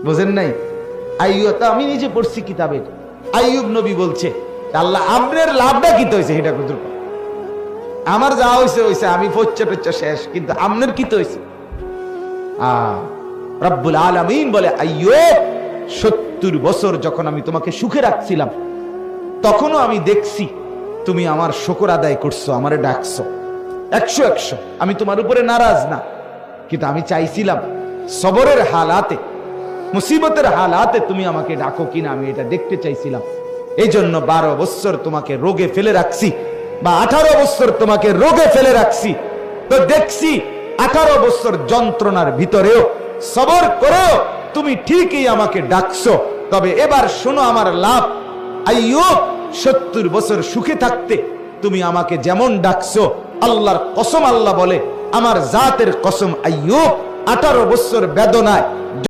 বুঝেন নাই? আইয়ুব তা আমি নিজে পড়ছি কিতাবে। আইয়ুব নবী বলছে, আল্লাহ আপনার লাভটা কি হয়েছে সেটা কত? আমার যা হয়েছে হয়েছে, আমি ফচ্চা টচ্চা শেষ, কিন্তু আপনার কি হয়েছে? রব্বুল আলামিন বলে, আইয়ুব 70 বছর যখন আমি তোমাকে সুখে রাখছিলাম, তখনও আমি দেখছি তুমি আমার শুকর আদায় করছো, আমারে ডাকছো 100 আমি তোমার উপরে নারাজ না, কিন্তু আমি চাইছিলাম সবরের হালাতে, মুসিবতের হালাতে তুমি আমাকে ডাকো কিনা, আমি এটা দেখতে চাইছিলাম। এই জন্য 12 বছর তোমাকে রোগে ফেলে রাখছি, বা 18 বছর তোমাকে রোগে ফেলে রাখছি। তো দেখছি 18 বছর যন্ত্রণার ভিতরেও সবর করেও তুমি ঠিকই আমাকে ডাকছো। তবে এবার শোনো আমার লাভ, আইয়ুব 70 বছর সুখে থাকতে তুমি আমাকে যেমন ডাকছো, আল্লাহর কসম, আল্লাহ বলে আমার জাতের কসম, আইয়ুব 18 বছর বেদনায়